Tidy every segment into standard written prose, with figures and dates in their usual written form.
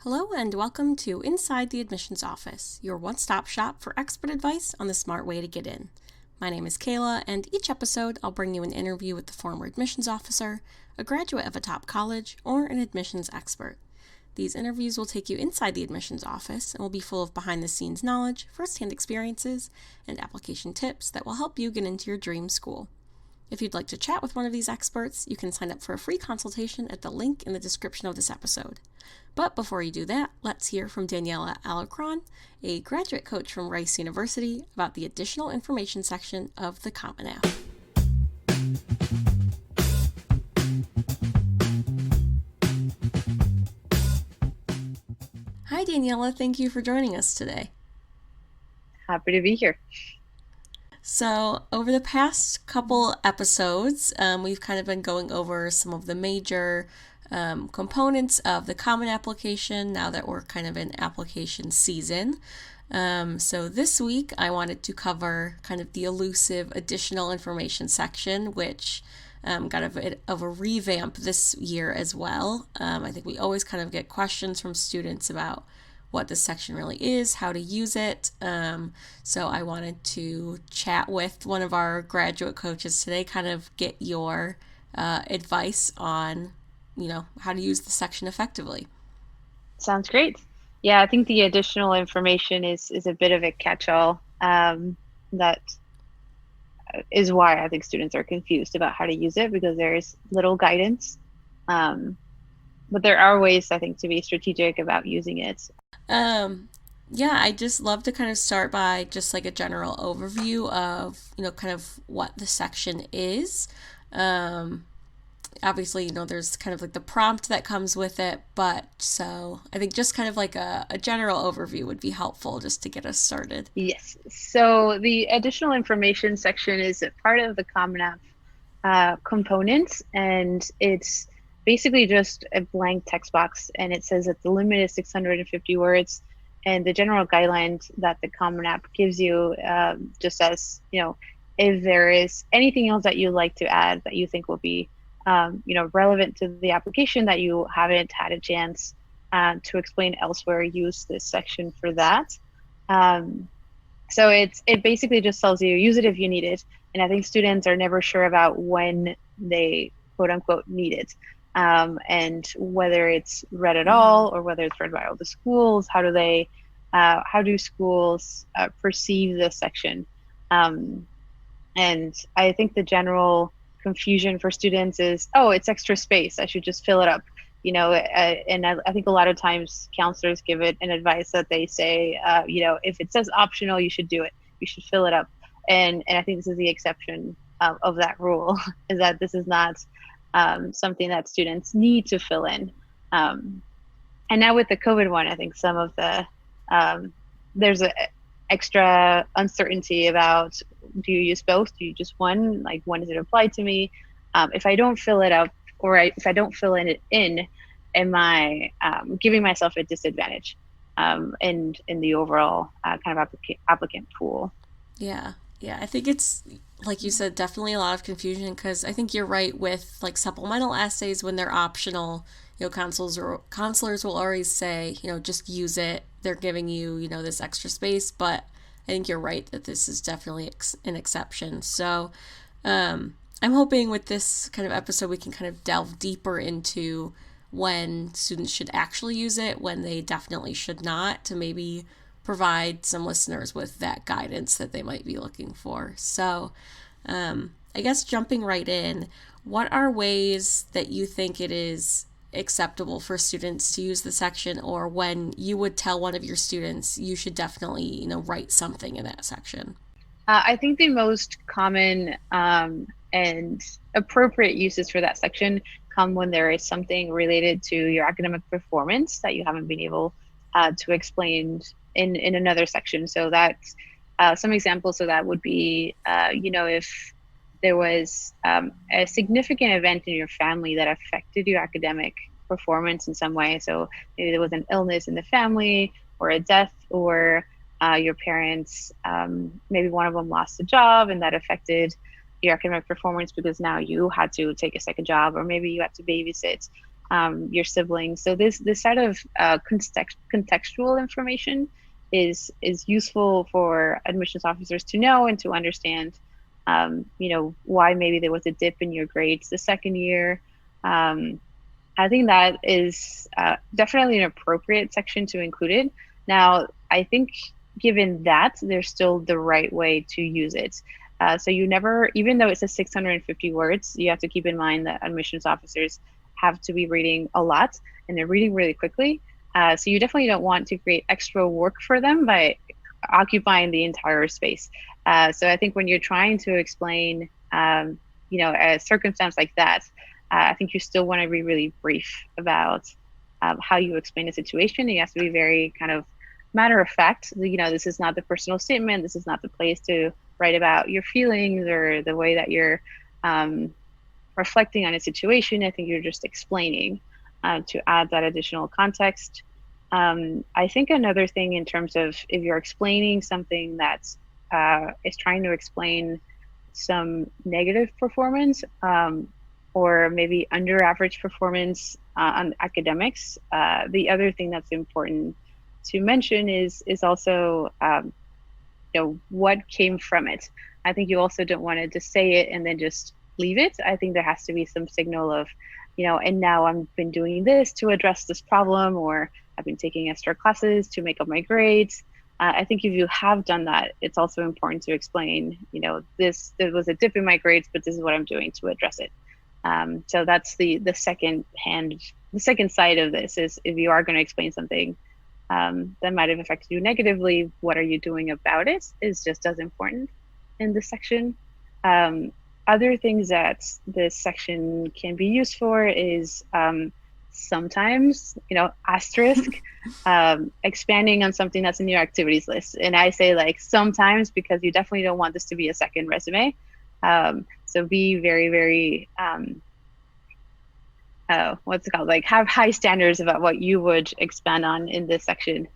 Hello and welcome to Inside the Admissions Office, your one-stop shop for expert advice on the smart way to get in. My name is Kayla, and each episode I'll bring you an interview with the former admissions officer, a graduate of a top college, or an admissions expert. These interviews will take you inside the admissions office and will be full of behind-the-scenes knowledge, first-hand experiences, and application tips that will help you get into your dream school. If you'd like to chat with one of these experts, you can sign up for a free consultation at the link in the description of this episode. But before you do that, let's hear from Daniela Alarcon, a graduate coach from Rice University, about the additional information section of the Common App. Hi, Daniela. Thank you for joining us today. Happy to be here. So, over the past couple episodes, we've kind of been going over some of the major components of the Common Application now that we're kind of in application season. So this week, I wanted to cover kind of the elusive additional information section, which got a bit of a revamp this year as well. I think we always kind of get questions from students about what this section really is, how to use it. So I wanted to chat with one of our graduate coaches today, kind of get your advice on, how to use the section effectively. Sounds great. Yeah, I think the additional information is a bit of a catch-all. That is why I think students are confused about how to use it, because there's little guidance. But there are ways, I think, to be strategic about using it. Yeah, I just love to kind of start by just like a general overview of, kind of what the section is. Obviously, there's kind of like the prompt that comes with it, but so I think just kind of like a general overview would be helpful just to get us started. Yes. So the additional information section is a part of the Common App component, and it's basically just a blank text box, and it says that the limit is 650 words, and the general guidelines that the Common App gives you just says, if there is anything else that you'd like to add that you think will be relevant to the application that you haven't had a chance to explain elsewhere, use this section for that. So it basically just tells you, use it if you need it. And I think students are never sure about when they quote unquote need it. And whether it's read at all or whether it's read by all the schools, how do schools perceive this section? And I think the general confusion for students is, it's extra space, I should just fill it up. And I think a lot of times counselors give it an advice that they say, if it says optional, you should do it. You should fill it up. And I think this is the exception of that rule, is that this is not something that students need to fill in. And now with the COVID one, I think some of the, there's an extra uncertainty about, do you use both? Do you just one? Like, when does it apply to me? If I don't fill it up, or if I don't fill it in, am I giving myself a disadvantage in the overall kind of applicant pool? Yeah, I think it's, like you said, definitely a lot of confusion, because I think you're right with like supplemental essays when they're optional. Counselors will always say, just use it. They're giving you, this extra space, but I think you're right that this is definitely an exception. So I'm hoping with this kind of episode we can kind of delve deeper into when students should actually use it, when they definitely should not, to maybe provide some listeners with that guidance that they might be looking for. So I guess jumping right in, what are ways that you think it is acceptable for students to use the section, or when you would tell one of your students you should definitely, write something in that section? I think the most common and appropriate uses for that section come when there is something related to your academic performance that you haven't been able to explain in another section. So that's some examples. So that would be, if there was a significant event in your family that affected your academic performance in some way. So maybe there was an illness in the family, or a death, or your parents, maybe one of them lost a job and that affected your academic performance because now you had to take a second job, or maybe you had to babysit. your siblings. So this sort of contextual information is useful for admissions officers to know and to understand, why maybe there was a dip in your grades the second year. Um, I think that is definitely an appropriate section to include it. Now, I think given that, there's still the right way to use it. So you never, even though it says 650 words, you have to keep in mind that admissions officers have to be reading a lot and they're reading really quickly. So you definitely don't want to create extra work for them by occupying the entire space. So I think when you're trying to explain, a circumstance like that, I think you still want to be really brief about how you explain a situation. You have to be very kind of matter of fact. This is not the personal statement. This is not the place to write about your feelings or the way that you're reflecting on a situation. I think you're just explaining to add that additional context. I think another thing in terms of if you're explaining something that is trying to explain some negative performance, or maybe under average performance on academics. The other thing that's important to mention is also what came from it. I think you also don't want to just say it and then just leave it. I think there has to be some signal of, and now I've been doing this to address this problem, or I've been taking extra classes to make up my grades. I think if you have done that, it's also important to explain, there was a dip in my grades, but this is what I'm doing to address it. So that's the second side of this is if you are going to explain something that might have affected you negatively, what are you doing about it is just as important in this section. Other things that this section can be used for is sometimes, asterisk, expanding on something that's in your activities list. And I say like sometimes because you definitely don't want this to be a second resume. So be very, very, what's it called? Like have high standards about what you would expand on in this section.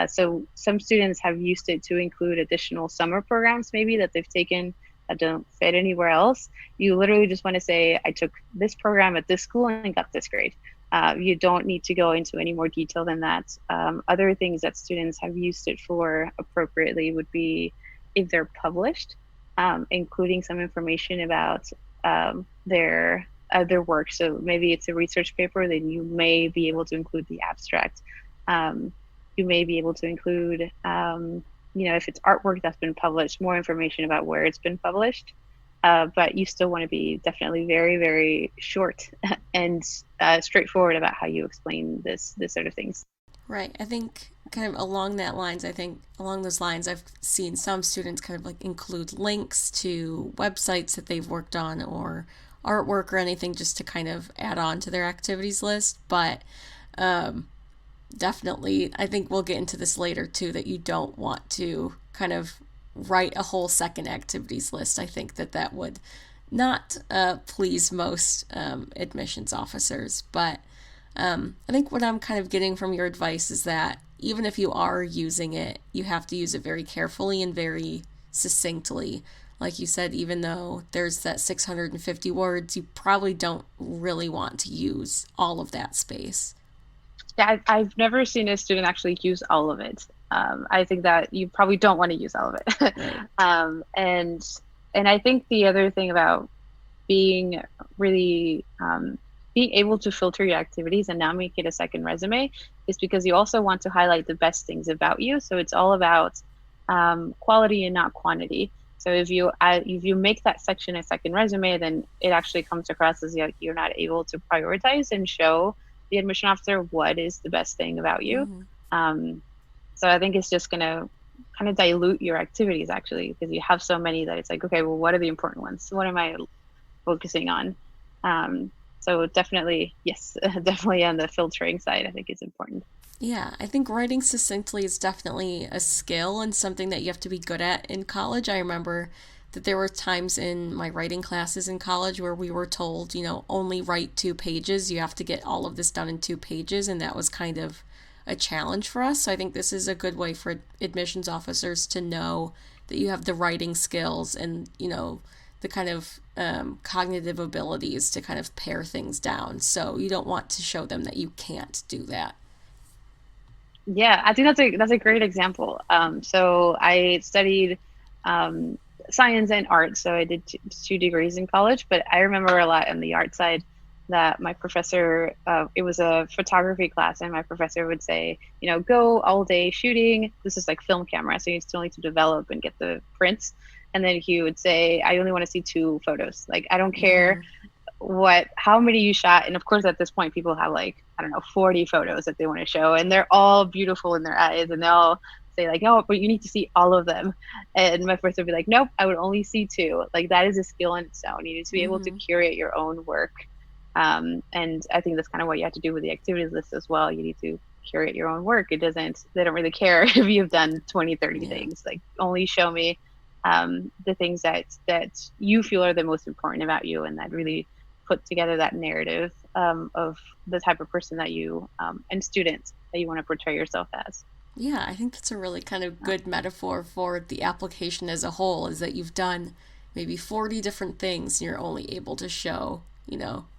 So some students have used it to include additional summer programs maybe that they've taken that don't fit anywhere else. You literally just want to say, I took this program at this school and got this grade. You don't need to go into any more detail than that. Other things that students have used it for appropriately would be if they're published, including some information about their work. So maybe it's a research paper, then you may be able to include the abstract. You may be able to include, if it's artwork that's been published, more information about where it's been published. But you still want to be definitely very, very short and straightforward about how you explain this sort of things. Right. I think kind of along those lines, I've seen some students kind of like include links to websites that they've worked on or artwork or anything just to kind of add on to their activities list. But definitely, I think we'll get into this later too, that you don't want to kind of write a whole second activities list. I think that would not please most admissions officers. But I think what I'm kind of getting from your advice is that even if you are using it, you have to use it very carefully and very succinctly. Like you said, even though there's that 650 words, you probably don't really want to use all of that space. Yeah, I've never seen a student actually use all of it. I think that you probably don't want to use all of it. Right. And I think the other thing about being really being able to filter your activities and now make it a second resume is because you also want to highlight the best things about you. So it's all about quality and not quantity. So if you make that section a second resume, then it actually comes across as you're not able to prioritize and show the admission officer what is the best thing about you. Mm-hmm. So I think it's just going to kind of dilute your activities actually, because you have so many that it's like, okay, well, what are the important ones? What am I focusing on? So definitely, yes, definitely on the filtering side, I think it's important. Yeah, I think writing succinctly is definitely a skill and something that you have to be good at in college. I remember that there were times in my writing classes in college where we were told, only write 2 pages. You have to get all of this done in 2 pages, and that was kind of a challenge for us. So I think this is a good way for admissions officers to know that you have the writing skills and, the kind of cognitive abilities to kind of pare things down. So you don't want to show them that you can't do that. Yeah, I think that's a great example. So I studied um, science and art, so I did two degrees in college. But I remember a lot on the art side that my professor, it was a photography class, and my professor would say, go all day shooting. This is like film camera, so you still need to develop and get the prints. And then he would say, I only want to see two photos. Like, I don't care Mm-hmm. how many you shot. And of course, at this point, people have like, I don't know, 40 photos that they want to show, and they're all beautiful in their eyes, and they all say like, oh, but you need to see all of them. And my first would be like, nope, I would only see two. Like, that is a skill in its own. You need to be able to Mm-hmm. curate your own work. And I think that's kind of what you have to do with the activities list as well. You need to curate your own work. They don't really care if you've done 20, 30 Yeah. things. Like, only show me the things that you feel are the most important about you, and that really put together that narrative of the type of person that you and students that you want to portray yourself as. Yeah, I think that's a really kind of good metaphor for the application as a whole, is that you've done maybe 40 different things and you're only able to show,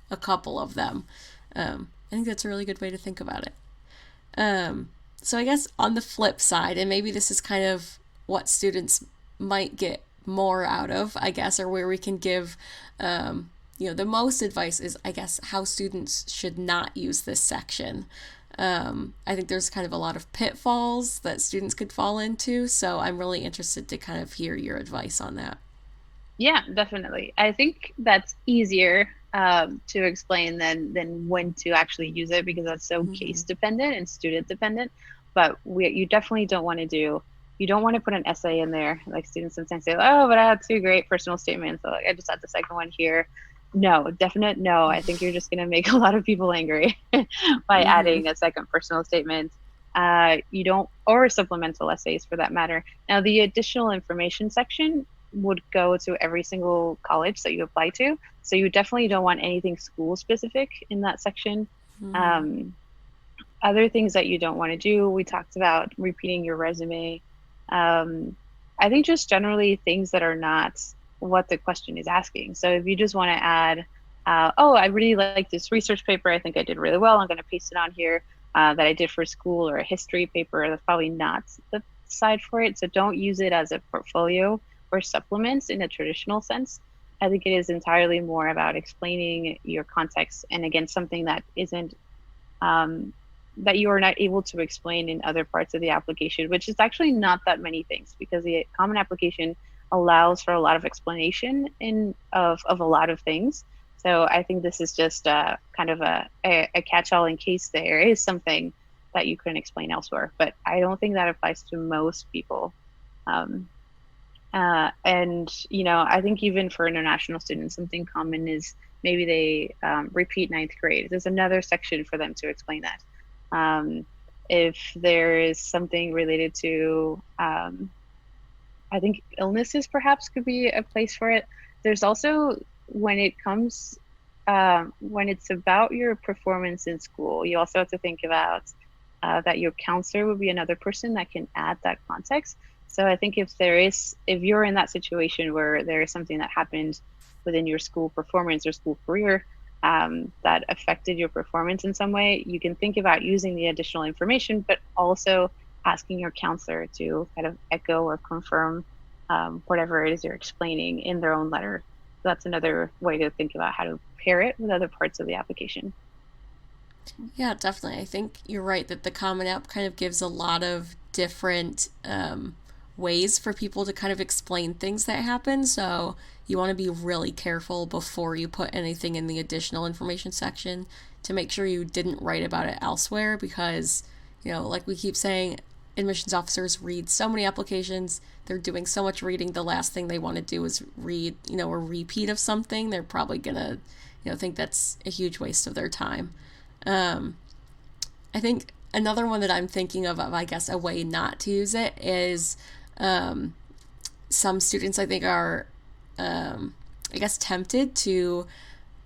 a couple of them. I think that's a really good way to think about it. So I guess on the flip side, and maybe this is kind of what students might get more out of, I guess, or where we can give, the most advice is, I guess, how students should not use this section. I think there's kind of a lot of pitfalls that students could fall into, so I'm really interested to kind of hear your advice on that. Yeah, definitely. I think that's easier to explain than when to actually use it, because that's so Mm-hmm. case dependent and student dependent. But you definitely don't want to you don't want to put an essay in there. Like, students sometimes say, oh, but I had two great personal statements. So, like, I just had the second one here. No, definite no. I think you're just going to make a lot of people angry by Mm-hmm. adding a second personal statement. You don't, or supplemental essays for that matter. Now, the additional information section would go to every single college that you apply to. So you definitely don't want anything school specific in that section. Mm-hmm. Um, Other things that you don't want to do, we talked about repeating your resume. Um, I think just generally things that are not what the question is asking. So if you just want to add, oh, I really like this research paper, I think I did really well, I'm going to paste it on here, that I did for school, or a history paper, that's probably not the side for it. So don't use it as a portfolio or supplements in a traditional sense. I think it is entirely more about explaining your context, and again, something that isn't um, that you are not able to explain in other parts of the application, which is actually not that many things, because the common application allows for a lot of explanation of a lot of things. So I think this is just kind of a catch-all in case there is something that you couldn't explain elsewhere. But I don't think that applies to most people. Um, and I think even for international students, something common is maybe they repeat ninth grade. There's another section for them to explain that. Um, if there is something related to, I think illnesses perhaps could be a place for it. There's also, when it comes, when it's about your performance in school, you also have to think about that your counselor would be another person that can add that context. So I think if you're in that situation where there is something that happened within your school performance or school career that affected your performance in some way, you can think about using the additional information, but also asking your counselor to kind of echo or confirm whatever it is you're explaining in their own letter. So that's another way to think about how to pair it with other parts of the application. Yeah, definitely. I think you're right that the Common App kind of gives a lot of different ways for people to kind of explain things that happen. So you want to be really careful before you put anything in the additional information section to make sure you didn't write about it elsewhere, because, like we keep saying, admissions officers read so many applications. They're doing so much reading. The last thing they want to do is read, a repeat of something. They're probably going to, think that's a huge waste of their time. Um, I think another one that I'm thinking of, I guess, a way not to use it is um, some students, I think, are, I guess, tempted to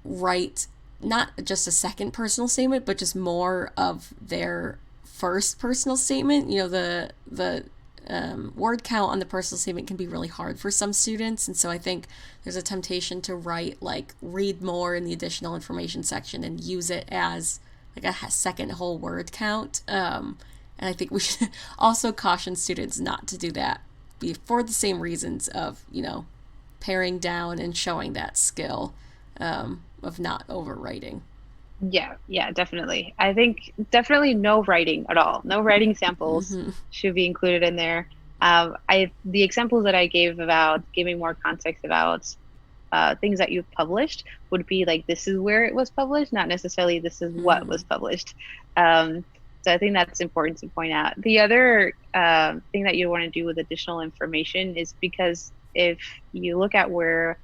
write not just a second personal statement, but just more of their first personal statement. The word count on the personal statement can be really hard for some students. And so I think there's a temptation to write like read more in the additional information section and use it as like a second whole word count. And I think we should also caution students not to do that for the same reasons of, paring down and showing that skill of not overwriting. Yeah, definitely. I think definitely no writing at all. No writing samples Mm-hmm. should be included in there. The examples that I gave about giving more context about things that you've published would be like this is where it was published, not necessarily this is what Mm-hmm. was published. Um, so I think that's important to point out. The other thing that you want to do with additional information is because if you look at where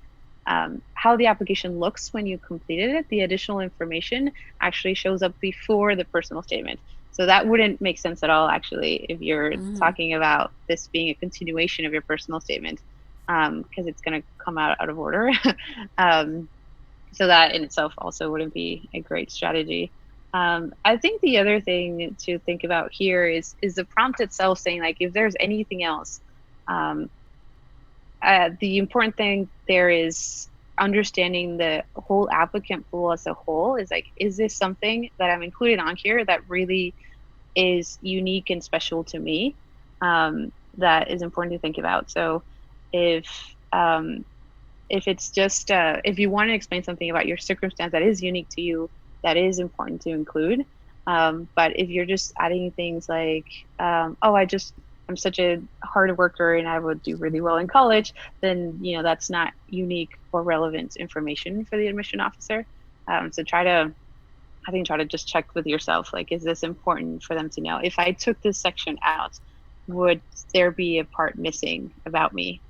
how the application looks when you completed it, the additional information actually shows up before the personal statement. So that wouldn't make sense at all, actually, if you're Mm-hmm. talking about this being a continuation of your personal statement, because it's going to come out of order. um, so that in itself also wouldn't be a great strategy. I think the other thing to think about here is the prompt itself saying like if there's anything else. Um, the important thing there is understanding the whole applicant pool as a whole is like, is this something that I'm included on here that really is unique and special to me? That is important to think about. So if um, if it's just if you want to explain something about your circumstance that is unique to you, that is important to include. But if you're just adding things like oh, I'm such a hard worker and I would do really well in college, then that's not unique or relevant information for the admission officer. So try to just check with yourself, like, is this important for them to know? If I took this section out, would there be a part missing about me?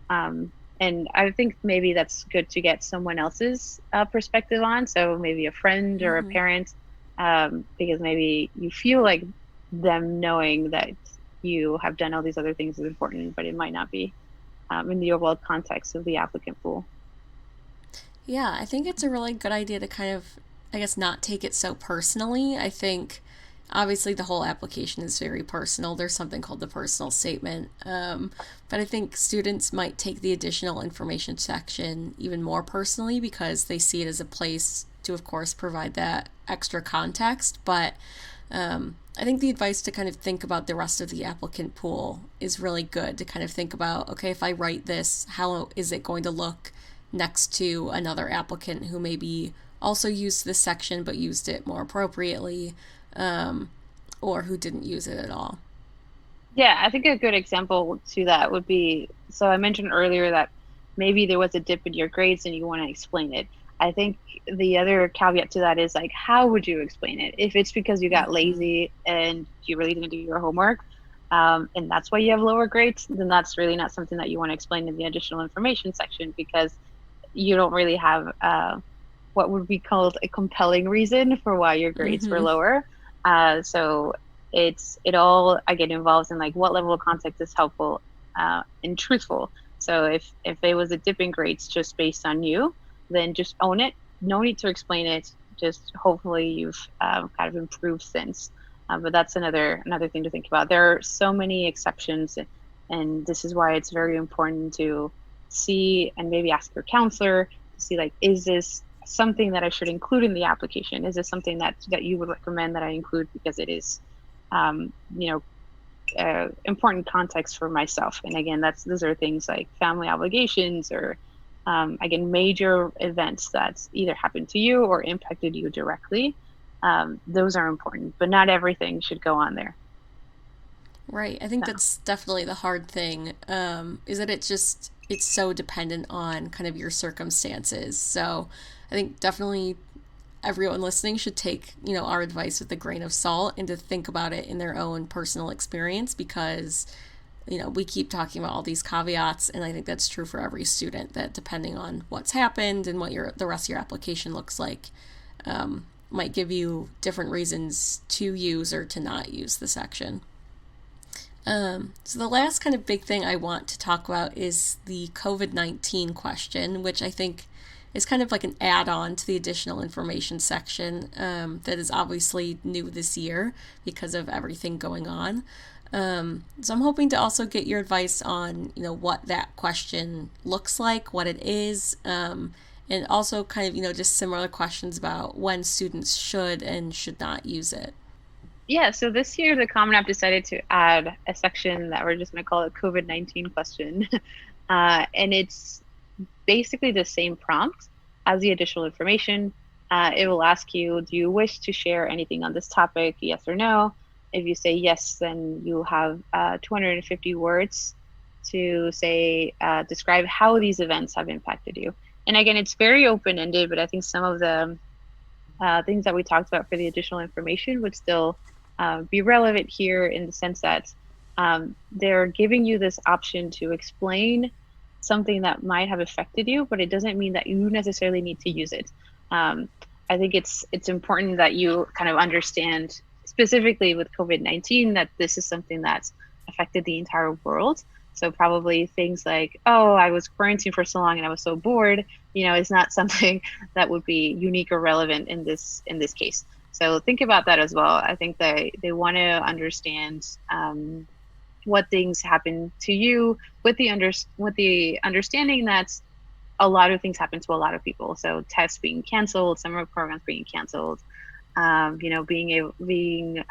Um, and I think maybe that's good to get someone else's perspective on. So maybe a friend or a Mm-hmm. parent, because maybe you feel like them knowing that you have done all these other things is important, but it might not be in the overall context of the applicant pool. Yeah, I think it's a really good idea to kind of, I guess, not take it so personally. I think obviously the whole application is very personal. There's something called the personal statement. But I think students might take the additional information section even more personally because they see it as a place to, of course, provide that extra context. But I think the advice to kind of think about the rest of the applicant pool is really good to kind of think about, okay, if I write this, how is it going to look next to another applicant who maybe also used this section but used it more appropriately, or who didn't use it at all. Yeah, I think a good example to that would be, so I mentioned earlier that maybe there was a dip in your grades and you want to explain it. I think the other caveat to that is like, how would you explain it? If it's because you got Mm-hmm. lazy and you really didn't do your homework, and that's why you have lower grades, then that's really not something that you want to explain in the additional information section because you don't really have what would be called a compelling reason for why your grades were Mm-hmm. lower. So it all again involves in like what level of context is helpful and truthful. So if it was a dip in grades just based on you, then just own it. No need to explain it. Just hopefully you've kind of improved since. But that's another thing to think about. There are so many exceptions, and this is why it's very important to see and maybe ask your counselor to see like, is this something that I should include in the application? Is this something that you would recommend that I include because it is um, you know important context for myself? And again, those are things like family obligations or again major events that either happened to you or impacted you directly. Those are important, but not everything should go on there. Right. I think So that's definitely the hard thing. Is that it's so dependent on kind of your circumstances. So I think definitely everyone listening should take, our advice with a grain of salt and to think about it in their own personal experience because, we keep talking about all these caveats and I think that's true for every student that depending on what's happened and what the rest of your application looks like, might give you different reasons to use or to not use the section. So the last kind of big thing I want to talk about is the COVID-19 question, which I think is kind of like an add-on to the additional information section that is obviously new this year because of everything going on. So I'm hoping to also get your advice on, what that question looks like, what it is, and also kind of, just similar questions about when students should and should not use it. Yeah, so this year the Common App decided to add a section that we're just going to call it COVID-19 question. And it's basically the same prompt as the additional information. It will ask you, do you wish to share anything on this topic? Yes or no. If you say yes, then you have 250 words to say, describe how these events have impacted you. And again, it's very open-ended, but I think some of the things that we talked about for the additional information would still be relevant here in the sense that they're giving you this option to explain something that might have affected you, but it doesn't mean that you necessarily need to use it. I think it's important that you kind of understand specifically with COVID-19 that this is something that's affected the entire world. So probably things like, oh, I was quarantined for so long and I was so bored, is not something that would be unique or relevant in this case. So think about that as well. I think they want to understand what things happen to you with the understanding that a lot of things happen to a lot of people. So tests being canceled, summer programs being canceled, being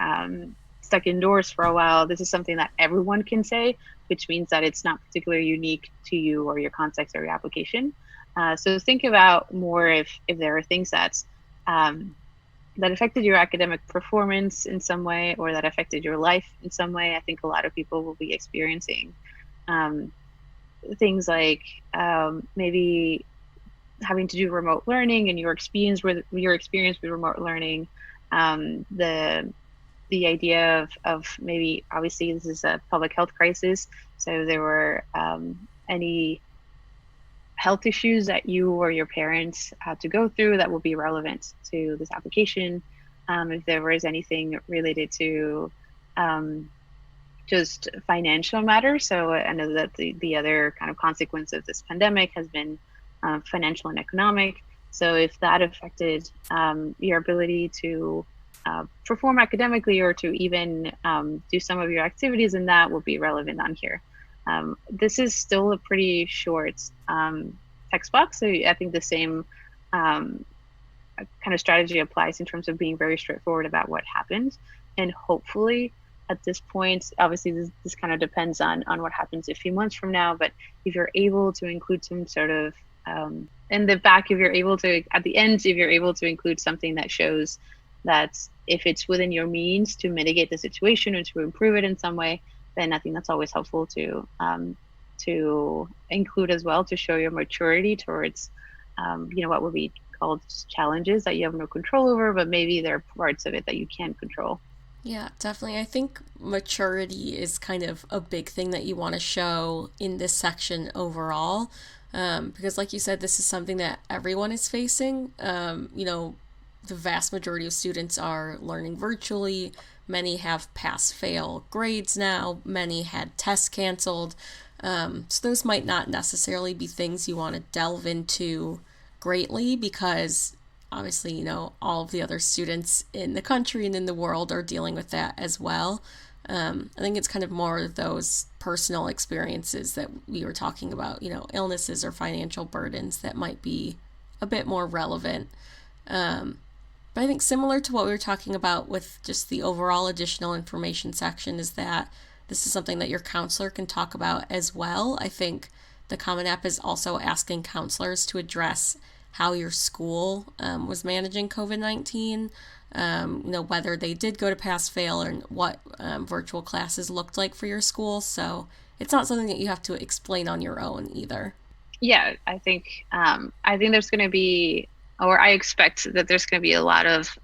stuck indoors for a while. This is something that everyone can say, which means that it's not particularly unique to you or your context or your application. So think about more if there are things that affected your academic performance in some way or that affected your life in some way. I think a lot of people will be experiencing things like maybe having to do remote learning and your experience with remote learning, the idea of maybe, obviously this is a public health crisis, so there were any health issues that you or your parents had to go through that will be relevant to this application. If there was anything related to just financial matters. So I know that the other kind of consequence of this pandemic has been financial and economic. So if that affected your ability to perform academically or to even do some of your activities, then that will be relevant on here. This is still a pretty short text box, so I think the same kind of strategy applies in terms of being very straightforward about what happened. And hopefully at this point, obviously this kind of depends on what happens a few months from now, but if you're able to include some sort of in the back, if you're able to, at the end, if you're able to include something that shows that if it's within your means to mitigate the situation or to improve it in some way, then I think that's always helpful to include as well, to show your maturity towards what would be called challenges that you have no control over, but maybe there are parts of it that you can control. Yeah, definitely. I think maturity is kind of a big thing that you want to show in this section overall. Because, like you said, this is something that everyone is facing. The vast majority of students are learning virtually. Many have pass-fail grades now. Many had tests canceled. So those might not necessarily be things you want to delve into greatly because obviously, all of the other students in the country and in the world are dealing with that as well. I think it's kind of more of those personal experiences that we were talking about, illnesses or financial burdens that might be a bit more relevant. But I think similar to what we were talking about with just the overall additional information section is that this is something that your counselor can talk about as well. I think the Common App is also asking counselors to address how your school was managing COVID-19, whether they did go to pass-fail and what virtual classes looked like for your school. So it's not something that you have to explain on your own either. Yeah, I think there's going to be, or I expect that there's going to be a lot of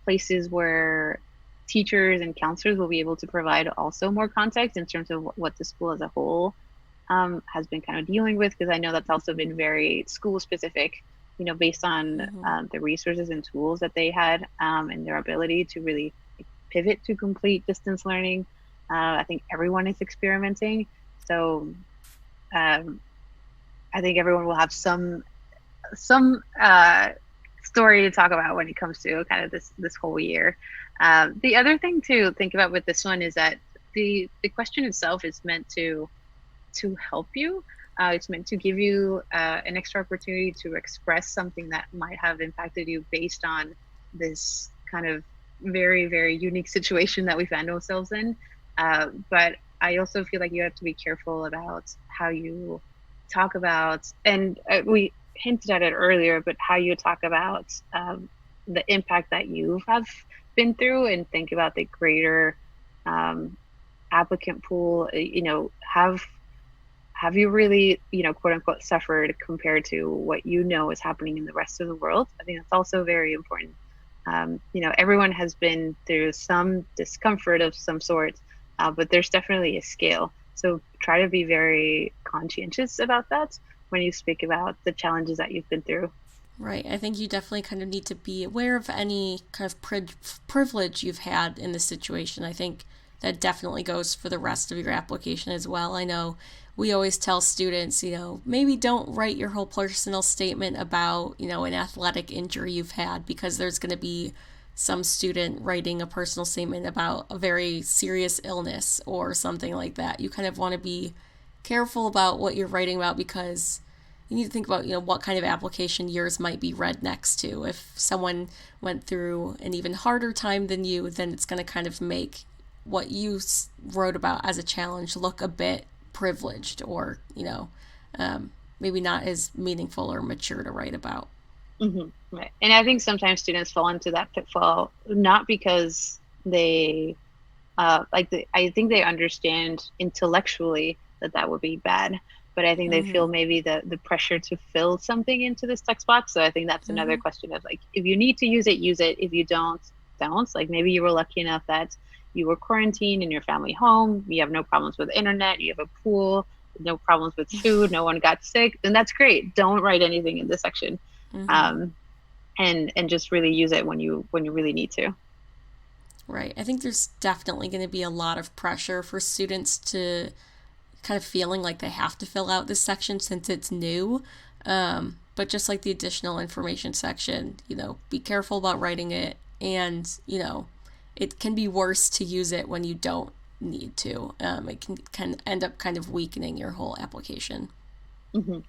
places where teachers and counselors will be able to provide also more context in terms of what the school as a whole has been kind of dealing with, because I know that's also been very school specific, based on the resources and tools that they had and their ability to really pivot to complete distance learning. I think everyone is experimenting. So I think everyone will have some some story to talk about when it comes to kind of this whole year. The other thing to think about with this one is that the question itself is meant to help you. It's meant to give you an extra opportunity to express something that might have impacted you based on this kind of very, very unique situation that we find ourselves in. But I also feel like you have to be careful about how you talk about, and we hinted at it earlier, but how you talk about the impact that you have been through, and think about the greater um, applicant pool. Have you really, quote unquote, suffered compared to what is happening in the rest of the world? I think that's also very important. Everyone has been through some discomfort of some sort, but there's definitely a scale. So try to be very conscientious about that when you speak about the challenges that you've been through. Right. I think you definitely kind of need to be aware of any kind of privilege you've had in this situation. I think that definitely goes for the rest of your application as well. I know we always tell students, maybe don't write your whole personal statement about, an athletic injury you've had, because there's going to be some student writing a personal statement about a very serious illness or something like that. You kind of want to be careful about what you're writing about, because you need to think about, what kind of application yours might be read next to. If someone went through an even harder time than you, then it's going to kind of make what you wrote about as a challenge look a bit privileged, or, maybe not as meaningful or mature to write about. Right. And I think sometimes students fall into that pitfall, not because they I think they understand intellectually that that would be bad, but I think they feel maybe the pressure to fill something into this text box. So I think that's another question of, like, if you need to use it, use it. If you don't. Like, maybe you were lucky enough that you were quarantined in your family home, you have no problems with internet, you have a pool, no problems with food, no one got sick, then that's great. Don't write anything in this section. um, and just really use it when you really need to. Right. I think there's definitely going to be a lot of pressure for students to kind of feeling like they have to fill out this section since it's new. But just like the additional information section, be careful about writing it. And, it can be worse to use it when you don't need to. It can end up kind of weakening your whole application. hmm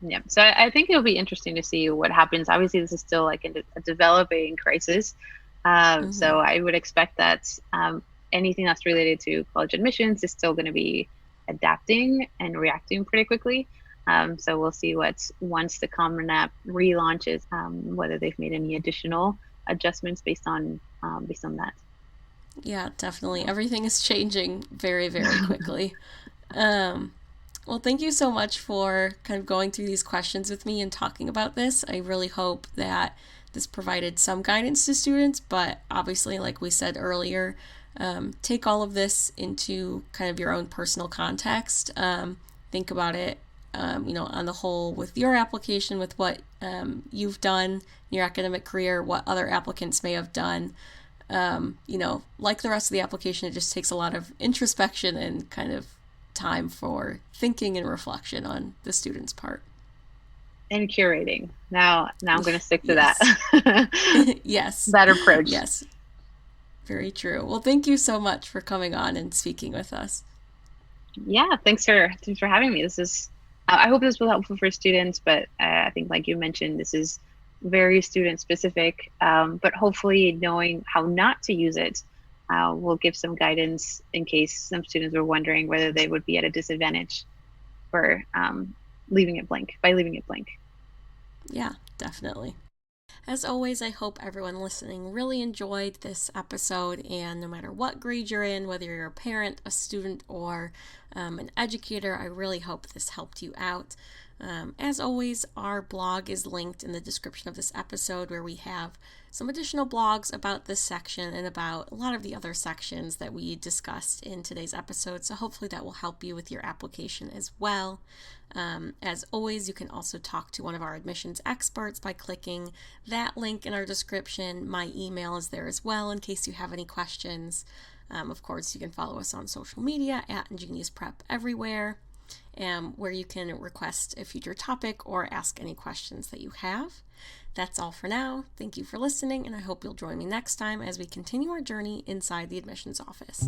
Yeah. So I think it'll be interesting to see what happens. Obviously, this is still like a developing crisis. So I would expect that anything that's related to college admissions is still going to be adapting and reacting pretty quickly. So we'll see once the Common App relaunches, whether they've made any additional adjustments based on that. Yeah, definitely. Everything is changing very, very quickly. Um, well, thank you so much for kind of going through these questions with me and talking about this. I really hope that this provided some guidance to students, but obviously, like we said earlier, take all of this into kind of your own personal context. Think about it, on the whole with your application, with what you've done in your academic career, what other applicants may have done. Like the rest of the application, it just takes a lot of introspection and kind of time for thinking and reflection on the student's part. And curating. Now I'm going to stick to Yes. that. Yes. That approach. Yes. Very true. Well, thank you so much for coming on and speaking with us. Yeah, thanks for having me. This is I hope this was helpful for students, but I think, like you mentioned, this is very student specific. But hopefully, knowing how not to use it will give some guidance in case some students were wondering whether they would be at a disadvantage for leaving it blank by leaving it blank. Yeah, definitely. As always, I hope everyone listening really enjoyed this episode, and no matter what grade you're in, whether you're a parent, a student, or an educator, I really hope this helped you out. As always, our blog is linked in the description of this episode, where we have some additional blogs about this section and about a lot of the other sections that we discussed in today's episode, so hopefully that will help you with your application as well. As always, you can also talk to one of our admissions experts by clicking that link in our description. My email is there as well in case you have any questions. Of course, you can follow us on social media at Ingenious Prep everywhere. where you can request a future topic or ask any questions that you have. That's all for now. Thank you for listening, and I hope you'll join me next time as we continue our journey inside the admissions office.